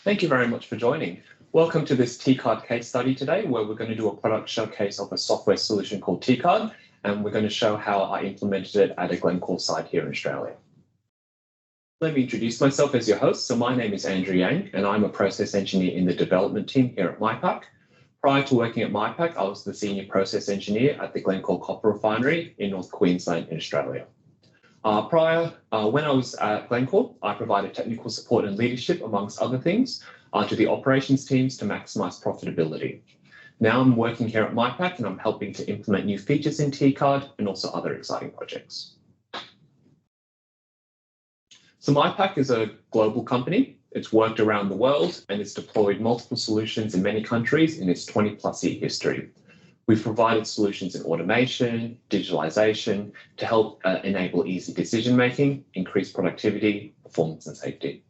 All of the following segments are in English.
Thank you very much for joining. Welcome to this TCard case study today, where we're going to do a product showcase of a software solution called TCard, and we're going to show how I implemented it at a Glencore site here in Australia. Let me introduce myself as your host. So my name is Andrew Yang, and I'm a process engineer in the development team here at Mipac. Prior to working at Mipac, I was the senior process engineer at the Glencore copper refinery in North Queensland in Australia. When I was at Glencore, I provided technical support and leadership, amongst other things, to the operations teams to maximize profitability. Now I'm working here at Mipac and I'm helping to implement new features in TCard and also other exciting projects. So Mipac is a global company. It's worked around the world and it's deployed multiple solutions in many countries in its 20+ year history. We've provided solutions in automation, digitalization to help enable easy decision-making, increase productivity, performance and safety.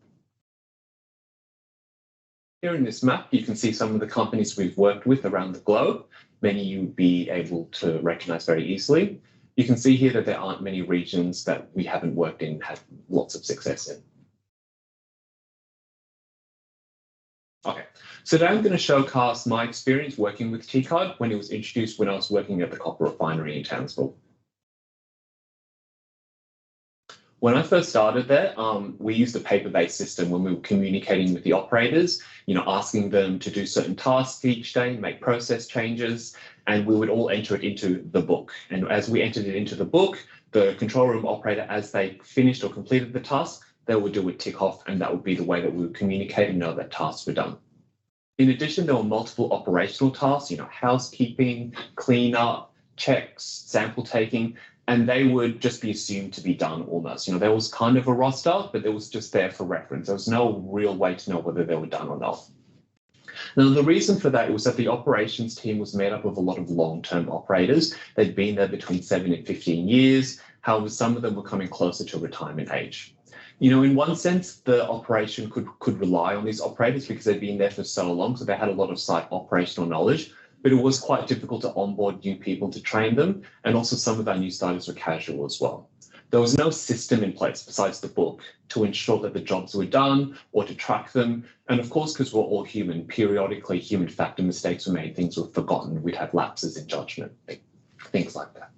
Here in this map, you can see some of the companies we've worked with around the globe. Many you'll be able to recognize very easily. You can see here that there aren't many regions that we haven't worked in, had lots of success in. Okay, so today I'm going to showcase my experience working with TCard when it was introduced when I was working at the copper refinery in Townsville. When I first started there, we used a paper-based system when we were communicating with the operators, asking them to do certain tasks each day, make process changes, and we would all enter it into the book. And as we entered it into the book, the control room operator, as they finished or completed the task, they would do a tick off, and that would be the way that we would communicate and know that tasks were done. In addition, there were multiple operational tasks, housekeeping, cleanup, checks, sample taking, and they would just be assumed to be done almost. There was kind of a roster, but it was just there for reference. There was no real way to know whether they were done or not. Now, the reason for that was that the operations team was made up of a lot of long-term operators. They'd been there between 7 and 15 years. However, some of them were coming closer to retirement age. In one sense, the operation could rely on these operators because they'd been there for so long, so they had a lot of site operational knowledge, but it was quite difficult to onboard new people to train them, and also some of our new starters were casual as well. There was no system in place besides the book to ensure that the jobs were done or to track them, and of course, because we're all human, periodically human factor mistakes were made, things were forgotten, we'd have lapses in judgment, things like that.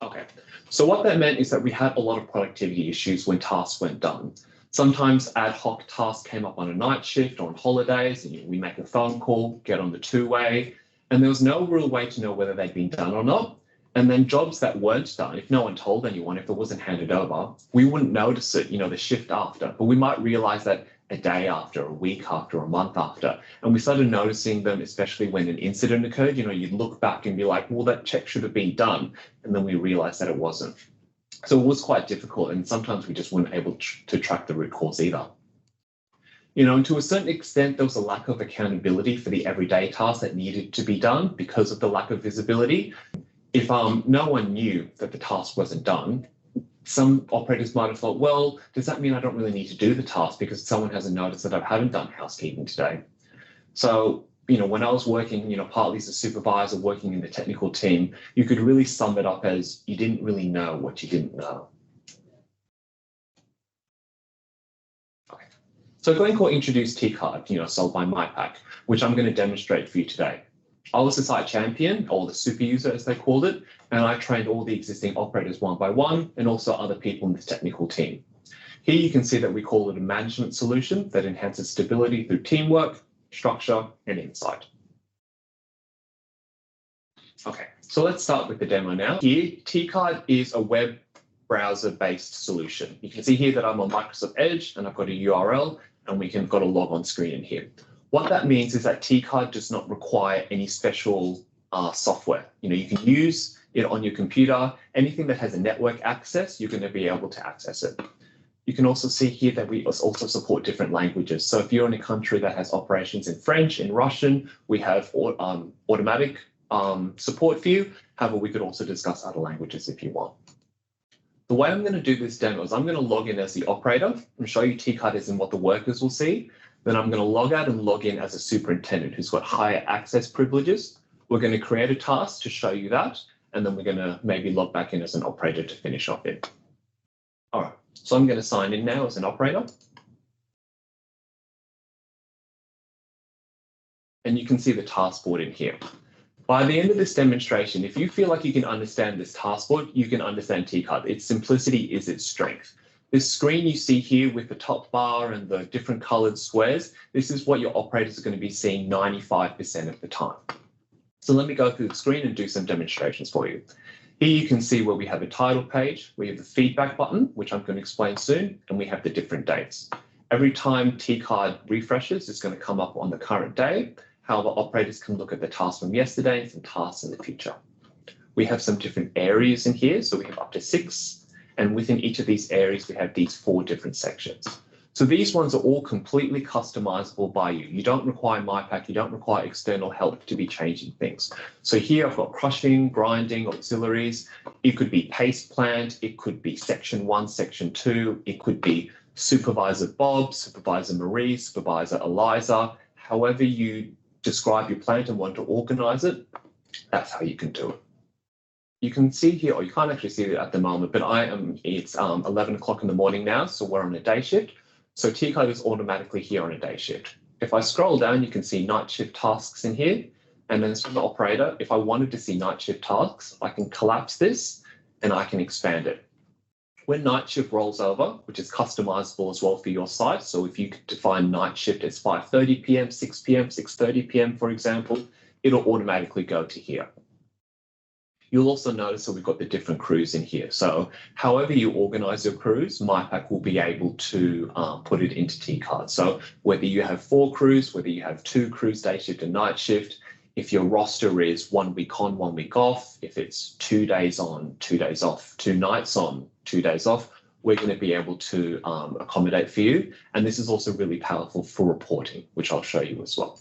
Okay, so what that meant is that we had a lot of productivity issues when tasks weren't done. Sometimes ad hoc tasks came up on a night shift or on holidays, and we make a phone call, get on the two-way, and there was no real way to know whether they'd been done or not. And then jobs that weren't done, if no one told anyone, if it wasn't handed over, we wouldn't notice it, the shift after, but we might realize that a day after, a week after, a month after. And we started noticing them, especially when an incident occurred. You'd look back and be like, well, that check should have been done. And then we realized that it wasn't. So it was quite difficult. And sometimes we just weren't able to track the root cause either. And to a certain extent, there was a lack of accountability for the everyday tasks that needed to be done because of the lack of visibility. If no one knew that the task wasn't done, some operators might have thought, well, does that mean I don't really need to do the task because someone hasn't noticed that I haven't done housekeeping today? So, when I was working, partly as a supervisor working in the technical team, you could really sum it up as you didn't really know what you didn't know. Okay. So Glencore introduced TCard, sold by Mipac, which I'm going to demonstrate for you today. I was the site champion, or the super user as they called it, and I trained all the existing operators one by one and also other people in the technical team. Here you can see that we call it a management solution that enhances stability through teamwork, structure, and insight. Okay, so let's start with the demo now. Here, TCard is a web browser-based solution. You can see here that I'm on Microsoft Edge and I've got a URL and we can got a log on screen in here. What that means is that TCard does not require any special software. You can use it on your computer. Anything that has a network access, you're going to be able to access it. You can also see here that we also support different languages. So if you're in a country that has operations in French, in Russian, we have automatic support for you. However, we could also discuss other languages if you want. The way I'm going to do this demo is I'm going to log in as the operator and show you TCard as in what the workers will see. Then I'm going to log out and log in as a superintendent who's got higher access privileges. We're going to create a task to show you that, and then we're going to maybe log back in as an operator to finish off it. All right, so I'm going to sign in now as an operator. and you can see the task board in here. By the end of this demonstration, if you feel like you can understand this task board, you can understand TCard. Its simplicity is its strength. This screen you see here with the top bar and the different colored squares, this is what your operators are going to be seeing 95% of the time. So let me go through the screen and do some demonstrations for you. Here you can see where we have a title page, we have the feedback button, which I'm going to explain soon, and we have the different dates. Every time TCard refreshes, it's going to come up on the current day. However, operators can look at the tasks from yesterday and some tasks in the future. We have some different areas in here, so we have up to 6. And within each of these areas, we have these 4 different sections. So these ones are all completely customizable by you. You don't require Mipac, you don't require external help to be changing things. So here I've got crushing, grinding, auxiliaries. It could be paste plant, it could be section 1, section 2, it could be supervisor Bob, supervisor Marie, supervisor Eliza. However you describe your plant and want to organize it, that's how you can do it. You can see here, or you can't actually see it at the moment, but it's 11 o'clock in the morning now, so we're on a day shift. So TCard is automatically here on a day shift. If I scroll down, you can see night shift tasks in here. And then from the operator, if I wanted to see night shift tasks, I can collapse this and I can expand it. When night shift rolls over, which is customizable as well for your site, so if you could define night shift as 5:30 p.m., 6 p.m., 6:30 p.m., for example, it'll automatically go to here. You'll also notice that we've got the different crews in here. So however you organize your crews, Mipac will be able to put it into TCard. So whether you have 4 crews, whether you have 2 crews, day shift and night shift, if your roster is 1 week on, 1 week off, if it's 2 days on, 2 days off, 2 nights on, 2 days off, we're going to be able to accommodate for you. And this is also really powerful for reporting, which I'll show you as well.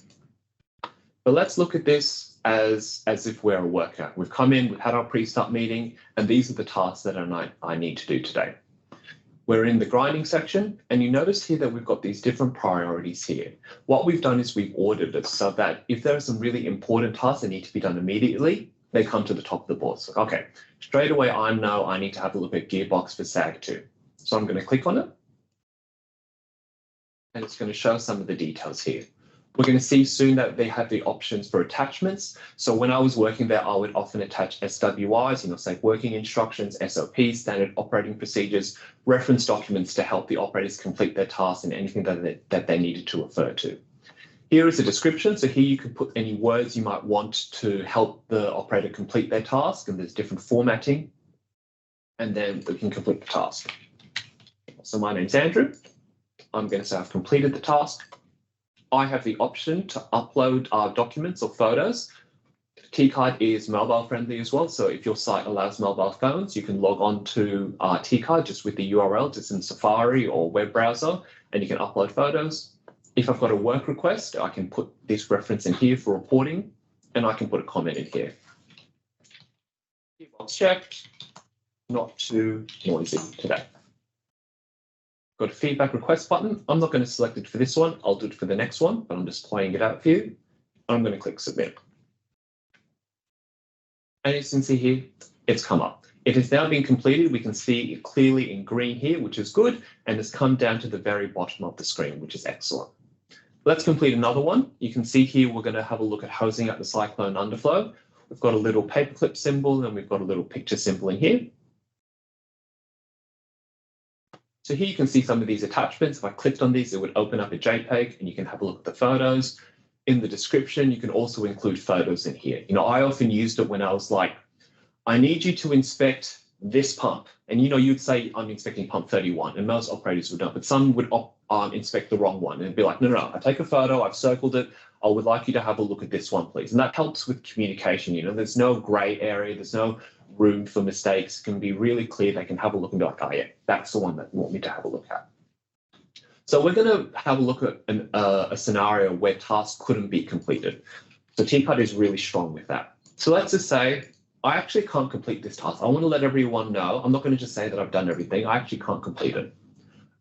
But let's look at this as if we're a worker. We've come in, we've had our pre-start meeting, and these are the tasks that I need to do today. We're in the grinding section, and you notice here that we've got these different priorities here. What we've done is we've ordered it so that if there are some really important tasks that need to be done immediately, they come to the top of the board. So, okay, straight away I know I need to have a look at gearbox for SAG2. So I'm going to click on it, and it's going to show some of the details here. We're going to see soon that they have the options for attachments. So when I was working there, I would often attach SWIs, say working instructions, SOPs, standard operating procedures, reference documents to help the operators complete their tasks and anything that they needed to refer to. Here is a description. So here you can put any words you might want to help the operator complete their task, and there's different formatting, and then we can complete the task. So my name's Andrew. I'm going to say I've completed the task. I have the option to upload documents or photos. TCard is mobile friendly as well. So if your site allows mobile phones, you can log on to TCard just with the URL, just in Safari or web browser, and you can upload photos. If I've got a work request, I can put this reference in here for reporting, and I can put a comment in here. Gearbox checked, not too noisy today. Got a feedback request button. I'm not going to select it for this one. I'll do it for the next one, but I'm just playing it out for you. I'm going to click submit. And as you can see here, it's come up. It has now been completed. We can see it clearly in green here, which is good, and it's come down to the very bottom of the screen, which is excellent. Let's complete another one. You can see here we're going to have a look at hosing up the cyclone underflow. We've got a little paperclip symbol, and we've got a little picture symbol in here. So here you can see some of these attachments. If I clicked on these, it would open up a JPEG, and you can have a look at the photos. In the description, you can also include photos in here. I often used it when I was like, I need you to inspect this pump. And you'd say, I'm inspecting pump 31, and most operators would not, but some would inspect the wrong one and be like, no, I take a photo, I've circled it. I would like you to have a look at this one, please. And that helps with communication. There's no gray area. There's no room for mistakes. It can be really clear. They can have a look and be like, oh yeah, that's the one that you want me to have a look at. So we're going to have a look at a scenario where tasks couldn't be completed. So TCard is really strong with that. So let's just say, I actually can't complete this task. I want to let everyone know. I'm not going to just say that I've done everything. I actually can't complete it.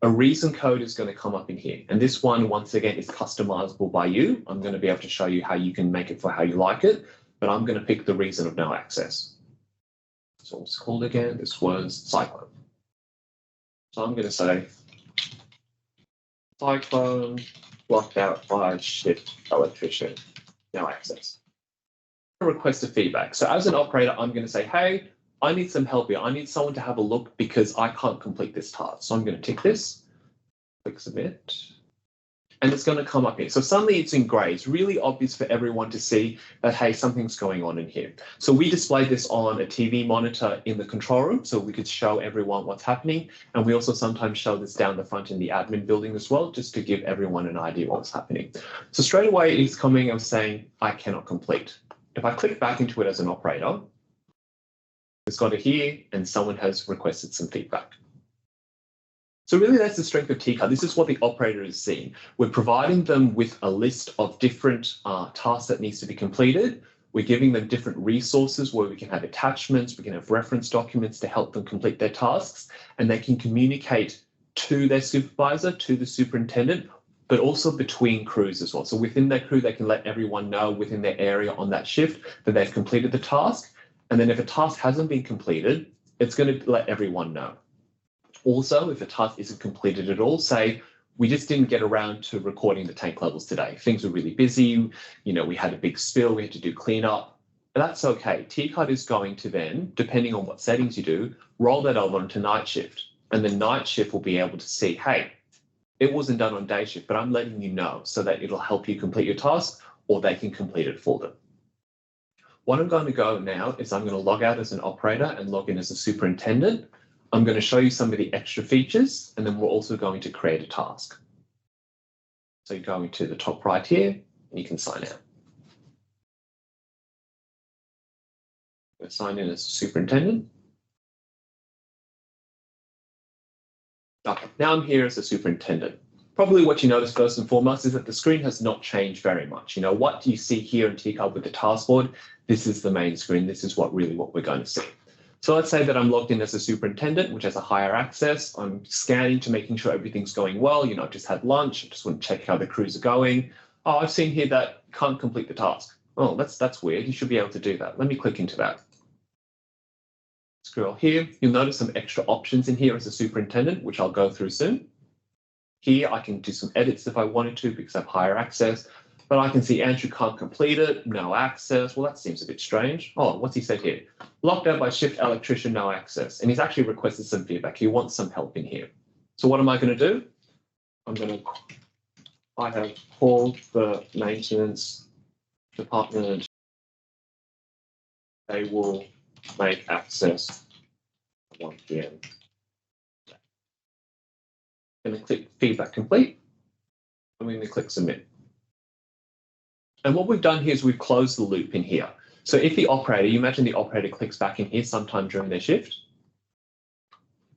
A reason code is going to come up in here. And this one, once again, is customizable by you. I'm going to be able to show you how you can make it for how you like it, but I'm going to pick the reason of no access. So what's it called again? This was cyclone. So I'm going to say cyclone blocked out by shift electrician. no access. Request a feedback. So as an operator, I'm going to say, hey, I need some help here. I need someone to have a look because I can't complete this task. So I'm going to tick this, click submit, and it's going to come up here. So suddenly it's in gray. It's really obvious for everyone to see that, hey, something's going on in here. So we displayed this on a TV monitor in the control room so we could show everyone what's happening. And we also sometimes show this down the front in the admin building as well, just to give everyone an idea what's happening. So straight away it's coming and saying, I cannot complete. If I click back into it as an operator, it's got it here and someone has requested some feedback. So really that's the strength of TCard. This is what the operator is seeing. We're providing them with a list of different tasks that needs to be completed. We're giving them different resources where we can have attachments, we can have reference documents to help them complete their tasks, and they can communicate to their supervisor, to the superintendent, but also between crews as well. So within their crew, they can let everyone know within their area on that shift that they've completed the task. And then if a task hasn't been completed, it's going to let everyone know. Also, if a task isn't completed at all, say, we just didn't get around to recording the tank levels today. Things were really busy. We had a big spill, we had to do cleanup. That's okay. TCard is going to then, depending on what settings you do, roll that over onto night shift. And the night shift will be able to see, hey, it wasn't done on day shift, but I'm letting you know so that it'll help you complete your task or they can complete it for them. What I'm going to go now is I'm going to log out as an operator and log in as a superintendent. I'm going to show you some of the extra features, and then we're also going to create a task. So you're going to the top right here, and you can sign out. I'm going to sign in as a superintendent. Okay, now I'm here as a superintendent. Probably what you notice first and foremost is that the screen has not changed very much. What do you see here in TCard with the task board? This is the main screen. This is what we're going to see. So let's say that I'm logged in as a superintendent, which has a higher access. I'm scanning to making sure everything's going well. I've just had lunch. I just want to check how the crews are going. Oh, I've seen here that can't complete the task. Oh, that's weird. You should be able to do that. Let me click into that. Scroll here. You'll notice some extra options in here as a superintendent, which I'll go through soon. Here, I can do some edits if I wanted to because I have higher access. But I can see Andrew can't complete it, no access. Well, that seems a bit strange. Oh, what's he said here? Locked out by shift electrician, no access. And he's actually requested some feedback. He wants some help in here. So what am I going to do? I have called the maintenance department. They will make access at 1 p.m. I'm going to click feedback complete. I'm going to click submit. And what we've done here is we've closed the loop in here. So if the operator, you imagine the operator clicks back in here sometime during their shift.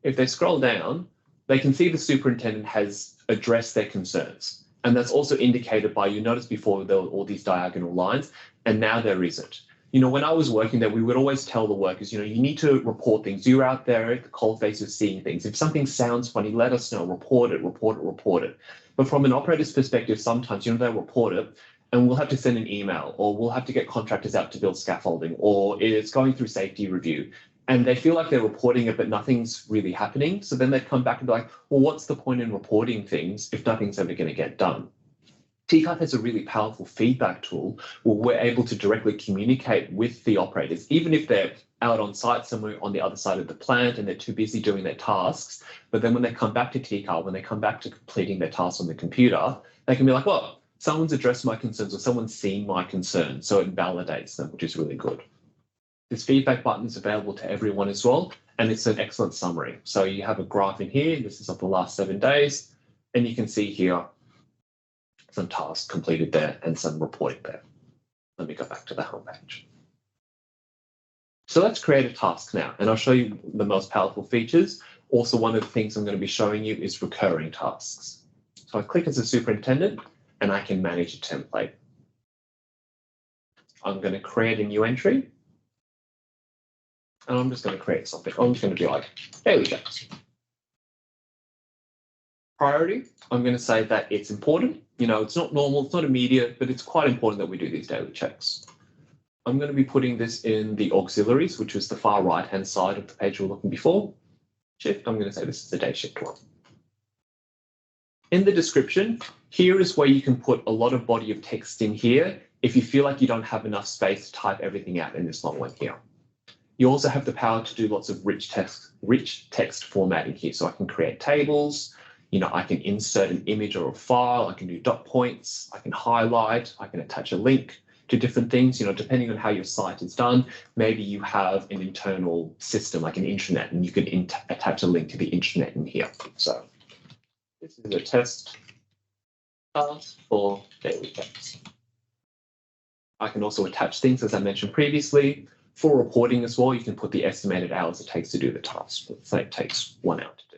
If they scroll down, they can see the superintendent has addressed their concerns. And that's also indicated by, you noticed before there were all these diagonal lines, and now there isn't. When I was working there, we would always tell the workers, you need to report things. You're out there at the coalface of seeing things. If something sounds funny, let us know, report it, report it, report it. But from an operator's perspective, sometimes, they'll report it, and we'll have to send an email, or we'll have to get contractors out to build scaffolding, or it's going through safety review. And they feel like they're reporting it, but nothing's really happening. So then they come back and be like, well, what's the point in reporting things if nothing's ever going to get done? TCard has a really powerful feedback tool where we're able to directly communicate with the operators, even if they're out on site somewhere on the other side of the plant and they're too busy doing their tasks. But then when they come back to TCard, when they come back to completing their tasks on the computer, they can be like, well, someone's addressed my concerns or someone's seen my concerns. So it validates them, which is really good. This feedback button is available to everyone as well, and it's an excellent summary. So you have a graph in here. This is of the last 7 days, and you can see here some tasks completed there and some reporting there. Let me go back to the home page. So let's create a task now, and I'll show you the most powerful features. Also, one of the things I'm going to be showing you is recurring tasks. So I click as a superintendent, and I can manage a template. I'm going to create a new entry. And I'm just going to create something. I'm just going to be like daily checks. Priority, I'm going to say that it's important. It's not normal, it's not immediate, but it's quite important that we do these daily checks. I'm going to be putting this in the auxiliaries, which was the far right-hand side of the page we were looking before. Shift, I'm going to say this is the day shift one. In the description, here is where you can put a lot of body of text in here if you feel like you don't have enough space to type everything out in this long one here. You also have the power to do lots of rich text formatting here. So I can create tables, I can insert an image or a file, I can do dot points, I can highlight, I can attach a link to different things, depending on how your site is done. Maybe you have an internal system like an intranet, and you can attach a link to the intranet in here. So this is a test task for daily text. I can also attach things, as I mentioned previously. For reporting as well, you can put the estimated hours it takes to do the task. Let's say it takes 1 hour to do.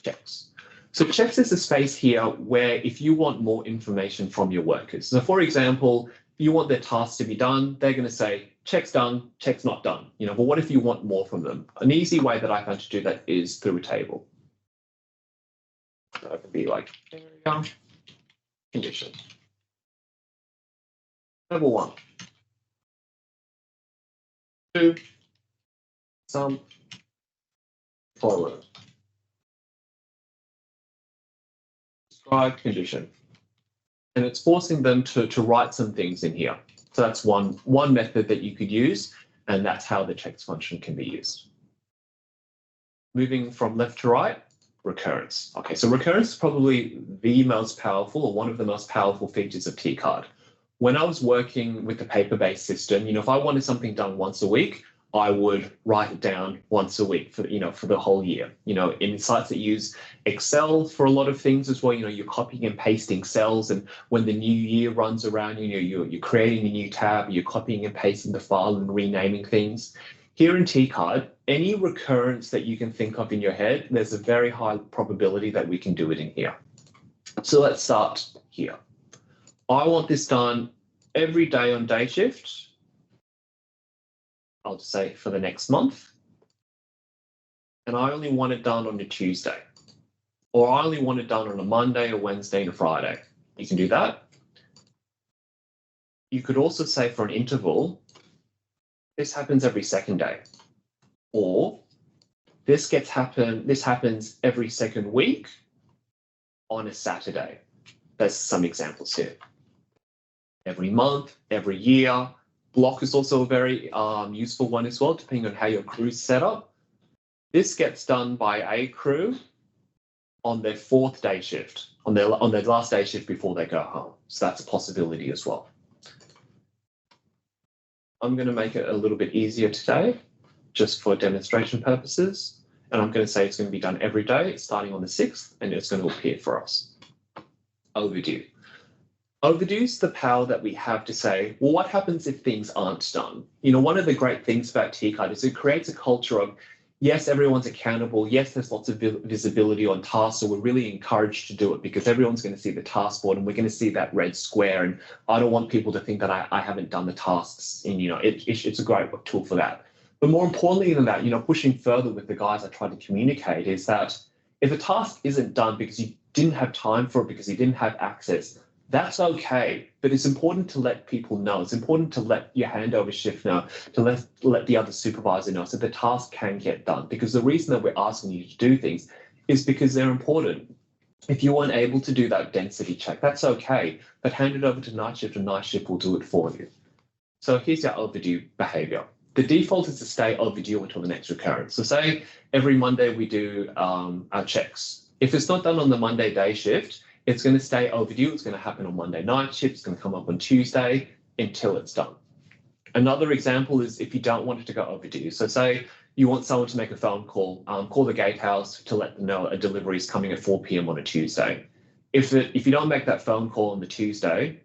Checks. So checks is a space here where if you want more information from your workers. So for example, you want their tasks to be done, they're going to say, check's done, check's not done. But what if you want more from them? An easy way that I found to do that is through a table. So it could be like area, condition. Level 1. 2, sum, follow. Describe condition. And it's forcing them to write some things in here. So that's one method that you could use, and that's how the checks function can be used. Moving from left to right, recurrence. Okay, so recurrence is probably the most powerful, or one of the most powerful features of TCard. When I was working with the paper-based system, if I wanted something done once a week, I would write it down once a week for the whole year. In sites that use Excel for a lot of things as well, you're copying and pasting cells, and when the new year runs around, you're creating a new tab, you're copying and pasting the file and renaming things. Here in TCard, any recurrence that you can think of in your head, there's a very high probability that we can do it in here. So let's start here. I want this done every day on day shift. I'll just say for the next month. And I only want it done on a Tuesday. Or I only want it done on a Monday, a Wednesday, and a Friday. You can do that. You could also say for an interval, this happens every second day. Or this happens every second week on a Saturday. There's some examples here. Every month, every year. Block is also a very useful one as well, depending on how your crew's set up. This gets done by a crew on their 4th day shift, on their last day shift before they go home. So that's a possibility as well. I'm going to make it a little bit easier today, just for demonstration purposes. And I'm going to say it's going to be done every day, starting on the 6th, and it's going to appear for us. Overdue. Overdue is the power that we have to say, well, what happens if things aren't done? One of the great things about TCard is it creates a culture of, yes, everyone's accountable. Yes, there's lots of visibility on tasks. So we're really encouraged to do it because everyone's going to see the task board and we're going to see that red square. And I don't want people to think that I haven't done the tasks. And, it's a great tool for that. But more importantly than that, pushing further with the guys I try to communicate is that if a task isn't done because you didn't have time for it, because you didn't have access, that's okay, but it's important to let people know. It's important to let your handover shift know, to let the other supervisor know so the task can get done. Because the reason that we're asking you to do things is because they're important. If you're unable to do that density check, that's okay, but hand it over to night shift and night shift will do it for you. So here's your overdue behavior. The default is to stay overdue until the next recurrence. So say every Monday we do our checks. If it's not done on the Monday day shift, it's going to stay overdue. It's going to happen on Monday night shift. It's going to come up on Tuesday until it's done. Another example is if you don't want it to go overdue. So say you want someone to make a phone call, call the gatehouse to let them know a delivery is coming at 4 p.m. on a Tuesday. If you don't make that phone call on the Tuesday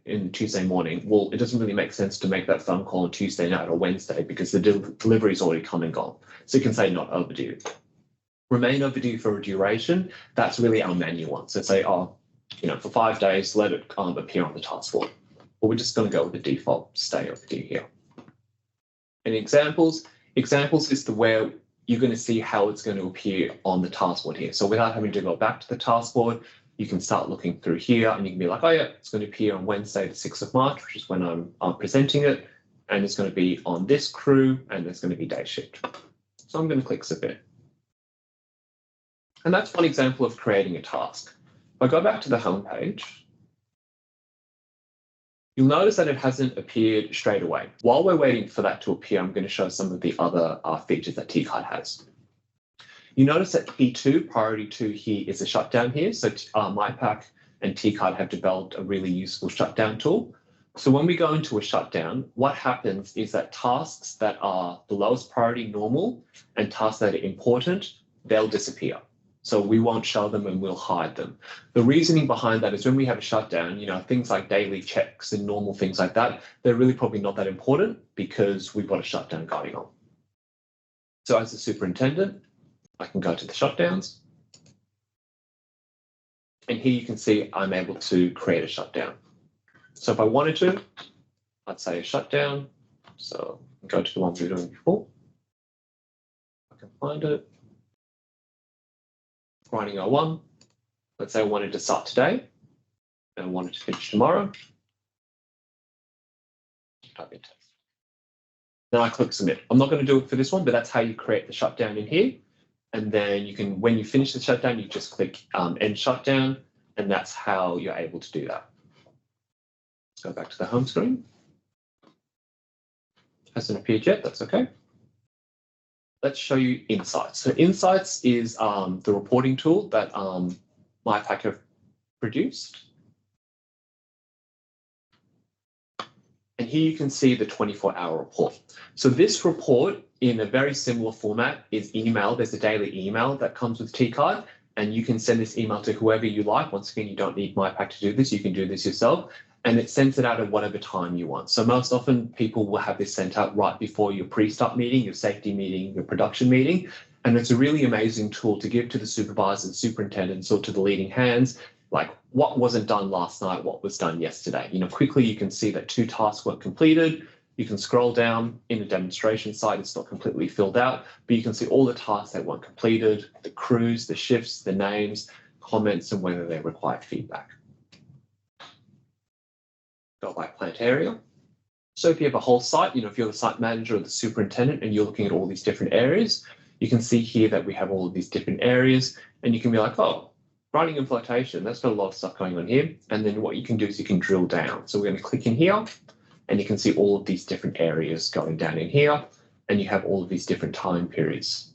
morning, well, it doesn't really make sense to make that phone call on Tuesday night or Wednesday because the delivery is already come and gone. So you can say not overdue. Remain overdue for a duration. That's really our manual one. So say, for 5 days, let it appear on the task board. But we're just going to go with the default stay overdue here. And examples is where you're going to see how it's going to appear on the task board here. So without having to go back to the task board, you can start looking through here and you can be like, oh yeah, it's going to appear on Wednesday, the 6th of March, which is when I'm presenting it. And it's going to be on this crew and it's going to be day shift. So I'm going to click submit. And that's one example of creating a task. If I go back to the home page, You'll notice that it hasn't appeared straight away. While we're waiting for that to appear, I'm going to show some of the other features that TCard has. You notice that P2, priority 2 here is a shutdown here. So Mipac and TCard have developed a really useful shutdown tool. So when we go into a shutdown, what happens is that tasks that are the lowest priority normal and tasks that are important, they'll disappear. So we won't show them and we'll hide them. The reasoning behind that is when we have a shutdown, things like daily checks and normal things like that, they're really probably not that important because we've got a shutdown going on. So as a superintendent, I can go to the shutdowns. And here you can see I'm able to create a shutdown. So if I wanted to, I'd say a shutdown. So go to the ones we were doing before. I can find it. Writing R1. Let's say I wanted to start today and I wanted to finish tomorrow. Type in test. Then I click submit. I'm not going to do it for this one, but that's how you create the shutdown in here. And then you can, when you finish the shutdown, you just click end shutdown, and that's how you're able to do that. Let's go back to the home screen. Hasn't appeared yet, that's okay. Let's show you Insights. So Insights is the reporting tool that Mipac have produced. And here you can see the 24-hour report. So this report in a very similar format is email. There's a daily email that comes with TCard, and you can send this email to whoever you like. Once again, you don't need Mipac to do this. You can do this yourself, and it sends it out at whatever time you want. So most often people will have this sent out right before your pre-start meeting, your safety meeting, your production meeting. And it's a really amazing tool to give to the supervisors, superintendents, or to the leading hands, like what wasn't done last night, what was done yesterday. Quickly you can see that 2 tasks weren't completed. You can scroll down in a demonstration site, it's not completely filled out, but you can see all the tasks that weren't completed, the crews, the shifts, the names, comments, and whether they require feedback. Go by plant area. So if you have a whole site, if you're the site manager or the superintendent and you're looking at all these different areas, you can see here that we have all of these different areas, and you can be like, oh, writing and flotation, that's got a lot of stuff going on here. And then what you can do is you can drill down. So we're going to click in here, and you can see all of these different areas going down in here, and you have all of these different time periods.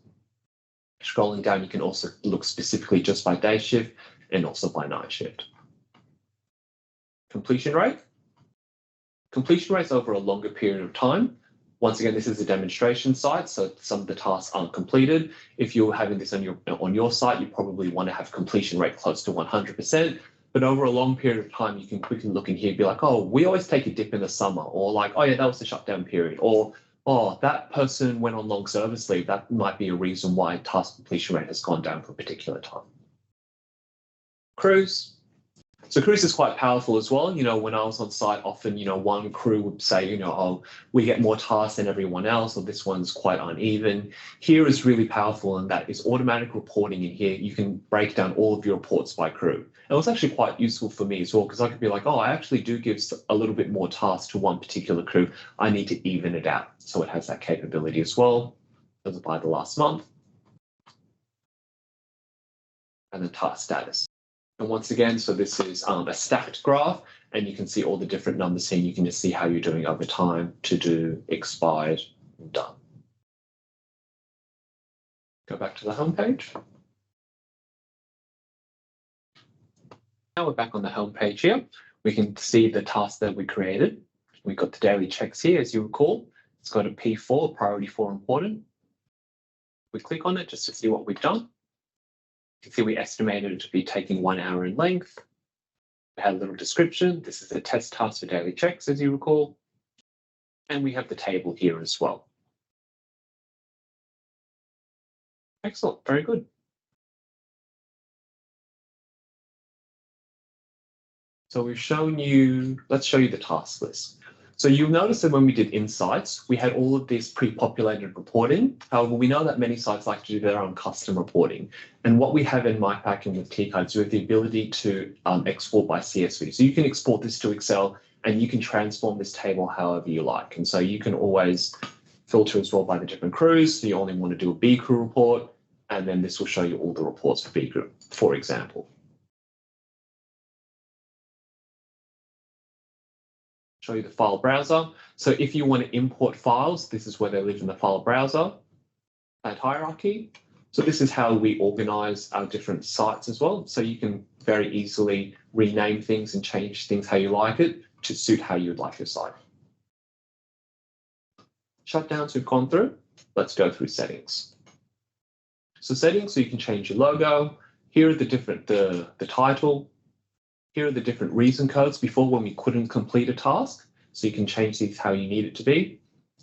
Scrolling down, you can also look specifically just by day shift and also by night shift. Completion rate. Completion rates over a longer period of time. Once again, this is a demonstration site, so some of the tasks aren't completed. If you're having this on your site, you probably want to have completion rate close to 100%. But over a long period of time, you can quickly look in here and be like, oh, we always take a dip in the summer, or like, oh yeah, that was the shutdown period, or oh, that person went on long service leave. That might be a reason why task completion rate has gone down for a particular time. Crews. So crews is quite powerful as well. When I was on site, often, one crew would say, oh, we get more tasks than everyone else, or this one's quite uneven. Here is really powerful, and that is automatic reporting in here. You can break down all of your reports by crew. It was actually quite useful for me as well, because I could be like, oh, I actually do give a little bit more tasks to one particular crew. I need to even it out. So it has that capability as well. It was by the last month. And the task status. And once again, so this is a stacked graph, and you can see all the different numbers here. You can just see how you're doing over time, to do, expired, and done. Go back to the home page. Now we're back on the home page here. We can see the tasks that we created. We've got the daily checks here, as you recall. It's got a P4, priority 4 important. We click on it just to see what we've done. You can see we estimated it to be taking 1 hour in length. We had a little description. This is a test task for daily checks, as you recall. And we have the table here as well. Excellent, very good. So we've shown you, let's show you the task list. So you'll notice that when we did Insights, we had all of this pre-populated reporting. However, we know that many sites like to do their own custom reporting. And what we have in Mipac and with TCard is we have the ability to export by CSV. So you can export this to Excel, and you can transform this table however you like. And so you can always filter as well by the different crews. So you only want to do a B crew report, and then this will show you all the reports for B crew, for example. show you the file browser. So if you want to import files, this is where they live in the file browser, that hierarchy. So this is how we organize our different sites as well. So you can very easily rename things and change things how you like it to suit how you would like your site. Shutdowns we've gone through. Let's go through settings. So settings, so you can change your logo. Here are the different, the title. Here are the different reason codes before when we couldn't complete a task. So you can change these how you need it to be.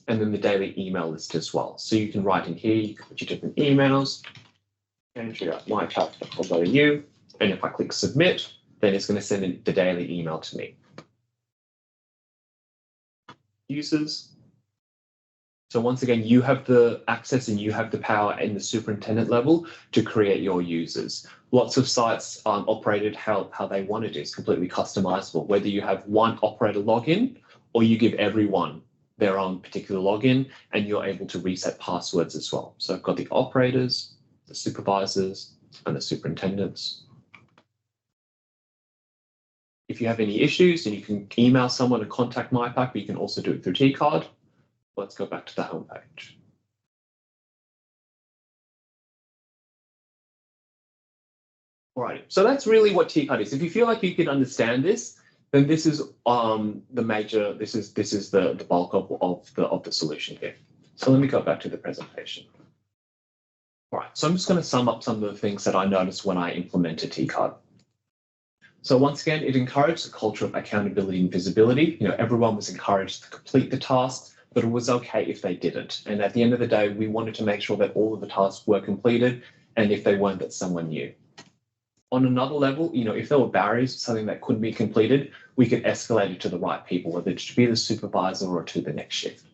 And then the daily email list as well. So you can write in here, you can put your different emails, entry at mipac.com.au, and if I click submit, then it's going to send in the daily email to me. Users. So once again, you have the access and you have the power in the superintendent level to create your users. Lots of sites operated how they want it. It's completely customizable, whether you have one operator login or you give everyone their own particular login, and you're able to reset passwords as well. So I've got the operators, the supervisors, and the superintendents. If you have any issues, then you can email someone and contact Mipac, but you can also do it through TCard. Let's go back to the home page. All right, so that's really what TCard is. If you feel like you can understand this, then this is the bulk of the solution here. So let me go back to the presentation. All right, so I'm just going to sum up some of the things that I noticed when I implemented TCard. So once again, it encouraged a culture of accountability and visibility. You know, everyone was encouraged to complete the tasks, but it was okay if they didn't. And at the end of the day, we wanted to make sure that all of the tasks were completed, and if they weren't, that someone knew. On another level, you know, if there were barriers, something that couldn't be completed, we could escalate it to the right people, whether it should be the supervisor or to the next shift.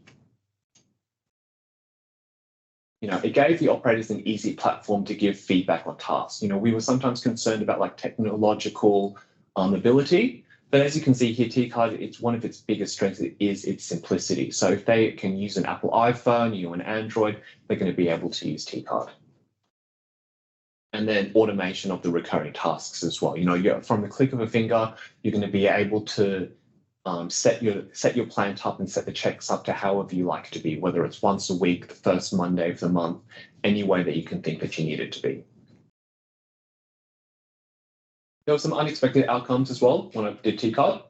You know, it gave the operators an easy platform to give feedback on tasks. You know, we were sometimes concerned about like technological ability, but as you can see here, TCard, it's one of its biggest strengths is its simplicity. So if they can use an Apple iPhone, you know, an Android, they're going to be able to use TCard. And then automation of the recurring tasks as well. You know, from the click of a finger, you're going to be able to set your plant up and set the checks up to however you like it to be, whether it's once a week, the first Monday of the month, any way that you can think that you need it to be. There were some unexpected outcomes as well when I did TCard.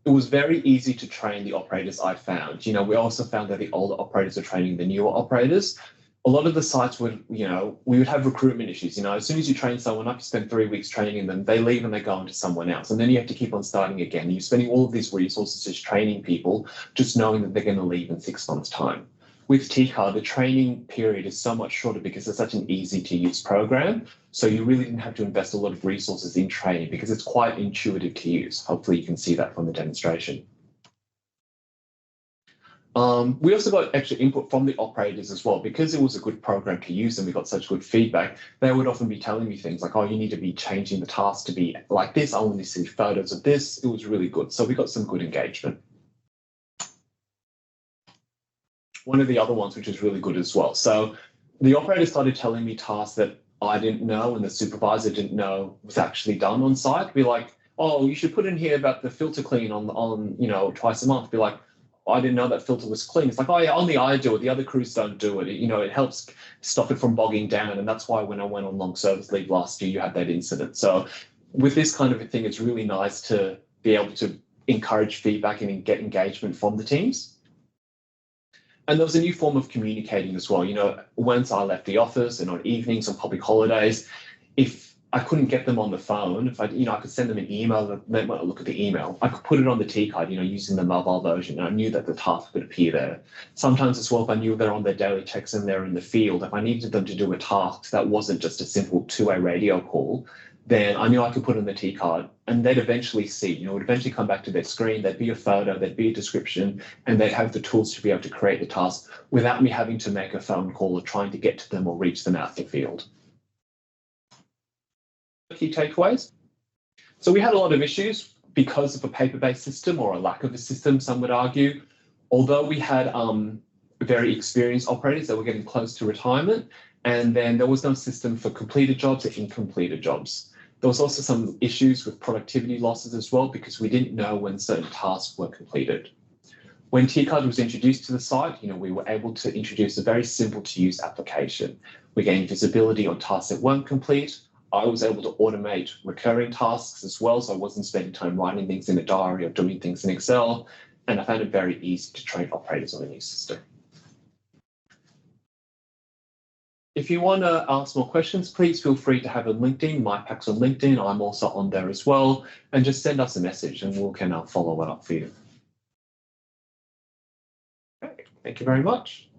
It was very easy to train the operators, I found. You know, we also found that the older operators are training the newer operators. A lot of the sites would, you know, we would have recruitment issues. You know, as soon as you train someone up, you spend 3 weeks training them, they leave and they go into someone else. And then you have to keep on starting again. You're spending all of these resources just training people, just knowing that they're going to leave in 6 months' time. With TCard, the training period is so much shorter because it's such an easy to use program. So you really didn't have to invest a lot of resources in training because it's quite intuitive to use. Hopefully you can see that from the demonstration. We also got extra input from the operators as well. Because it was a good program to use and we got such good feedback, they would often be telling me things like, oh, you need to be changing the task to be like this. I want to see photos of this. It was really good. So we got some good engagement. One of the other ones, which is really good as well. So the operator started telling me tasks that I didn't know and the supervisor didn't know was actually done on site. Be like, oh, you should put in here about the filter clean on you know, twice a month. Be like, I didn't know that filter was clean. It's like, oh yeah, only I do it. The other crews don't do it. You know, it helps stop it from bogging down. And that's why when I went on long service leave last year, you had that incident. So with this kind of a thing, it's really nice to be able to encourage feedback and get engagement from the teams. And there was a new form of communicating as well. You know, once I left the office and on evenings, on public holidays, if I couldn't get them on the phone, if I could send them an email, they might look at the email. I could put it on the TCard, you know, using the mobile version, and I knew that the task would appear there. Sometimes as well, if I knew they're on their daily checks and they're in the field, if I needed them to do a task that wasn't just a simple two-way radio call, then I knew I could put in the TCard and they'd eventually see, you know, it would eventually come back to their screen, there'd be a photo, there'd be a description, and they'd have the tools to be able to create the task without me having to make a phone call or trying to get to them or reach them out the field. Key takeaways. So we had a lot of issues because of a paper-based system or a lack of a system, some would argue. Although we had very experienced operators that were getting close to retirement, and then there was no system for completed jobs or incompleted jobs. There was also some issues with productivity losses as well, because we didn't know when certain tasks were completed. When TCard was introduced to the site, we were able to introduce a very simple to use application. We gained visibility on tasks that weren't complete. I was able to automate recurring tasks as well, so I wasn't spending time writing things in a diary or doing things in Excel, and I found it very easy to train operators on a new system. If you want to ask more questions, please feel free to have a LinkedIn. Mipac's on LinkedIn. I'm also on there as well. And just send us a message and we can follow it up for you. Okay, thank you very much.